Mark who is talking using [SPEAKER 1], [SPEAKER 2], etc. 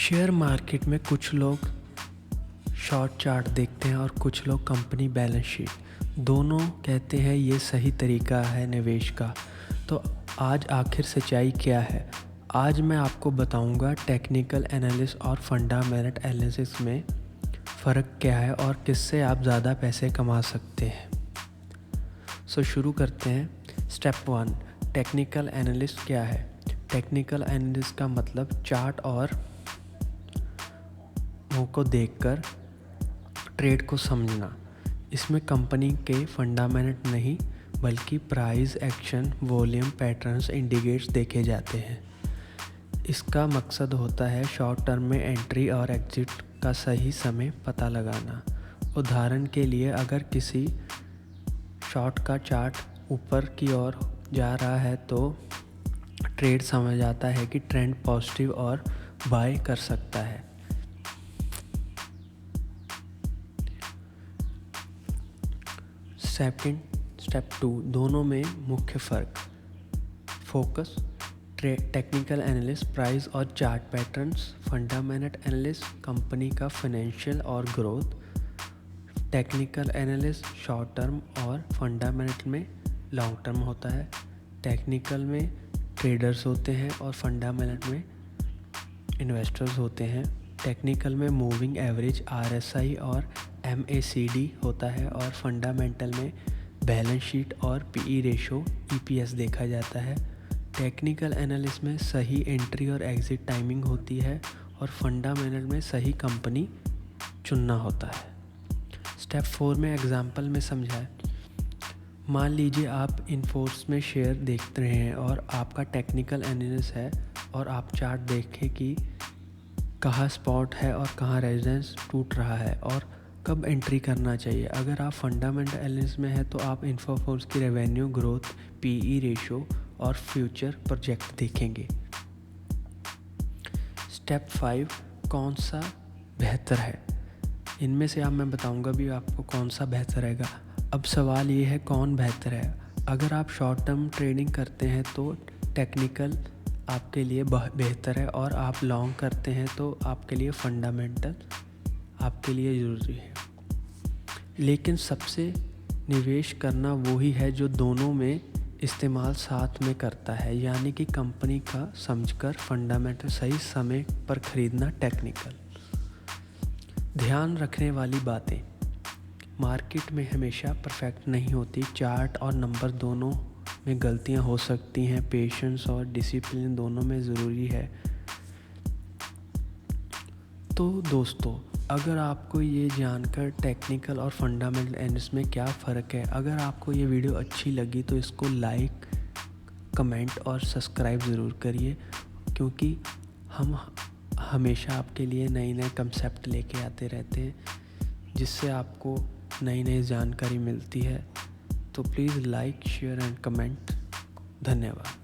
[SPEAKER 1] Share market में कुछ लोग शॉर्ट चार्ट देखते हैं और कुछ लोग कंपनी बैलेंस शीट। दोनों कहते हैं ये सही तरीका है निवेश का। तो आज आखिर सच्चाई क्या है? आज मैं आपको बताऊंगा टेक्निकल एनालिसिस और फंडामेंटल एनालिसिस में फ़र्क क्या है और किससे आप ज़्यादा पैसे कमा सकते हैं। शुरू करते हैं। स्टेप 1, टेक्निकल एनालिसिस क्या है? टेक्निकल एनालिसिस का मतलब चार्ट और को देखकर ट्रेड को समझना। इसमें कंपनी के फंडामेंटल नहीं बल्कि price, action, volume, patterns, indicators देखे जाते हैं। इसका मकसद होता है शॉर्ट टर्म में एंट्री और एग्जिट का सही समय पता लगाना। उदाहरण के लिए अगर किसी शॉर्ट का चार्ट ऊपर की ओर जा रहा है तो ट्रेड समझ आता है कि ट्रेंड पॉजिटिव और बाय कर सकता है। स्टेप 2, दोनों में मुख्य फ़र्क। फोकस, टेक्निकल एनालिसिस प्राइस और chart patterns, fundamental analysis company का फाइनेंशियल और growth, technical analysis short term और फंडामेंटल में लॉन्ग टर्म होता है। टेक्निकल में ट्रेडर्स होते हैं और फंडामेंटल में इन्वेस्टर्स होते हैं। टेक्निकल में मूविंग एवरेज, RSI और MACD होता है और फंडामेंटल में बैलेंस शीट और PE रेशो, EPS देखा जाता है। टेक्निकल एनालिसिस में सही एंट्री और एग्जिट टाइमिंग होती है और फंडामेंटल में सही कंपनी चुनना होता है। स्टेप 4 में एग्जांपल में समझाएं। मान लीजिए आप इन्फोर्स में शेयर देख रहे हैं और आपका टेक्निकल एनालिसिस है और आप चार्ट देखें कि कहाँ स्पॉट है और कहाँ रेजिस्टेंस टूट रहा है और कब एंट्री करना चाहिए। अगर आप फंडामेंटल एनालिसिस में है तो आप इन्फोफोर्स की रेवेन्यू ग्रोथ, PE रेशो और फ्यूचर प्रोजेक्ट देखेंगे। स्टेप 5, कौन सा बेहतर है? इनमें से आप मैं बताऊंगा भी आपको कौन सा बेहतर रहेगा। अब सवाल ये है कौन बेहतर है। अगर आप शॉर्ट टर्म ट्रेडिंग करते हैं तो टेक्निकल आपके लिए बेहतर है और आप लॉन्ग करते हैं तो आपके लिए फंडामेंटल आपके लिए ज़रूरी है। लेकिन सबसे निवेश करना वही है जो दोनों में इस्तेमाल साथ में करता है, यानी कि कंपनी का समझकर फंडामेंटल सही समय पर खरीदना टेक्निकल। ध्यान रखने वाली बातें, मार्केट में हमेशा परफेक्ट नहीं होती। चार्ट और नंबर दोनों में गलतियां हो सकती हैं। पेशेंस और डिसिप्लिन दोनों में ज़रूरी है। तो दोस्तों, अगर आपको ये जानकर टेक्निकल और फंडामेंटल एनालिसिस में क्या फ़र्क है, अगर आपको ये वीडियो अच्छी लगी तो इसको लाइक, कमेंट और सब्सक्राइब ज़रूर करिए, क्योंकि हम हमेशा आपके लिए नई नए कंसेप्ट लेके आते रहते हैं जिससे आपको नई नई जानकारी मिलती है। तो please like, share and comment. धन्यवाद।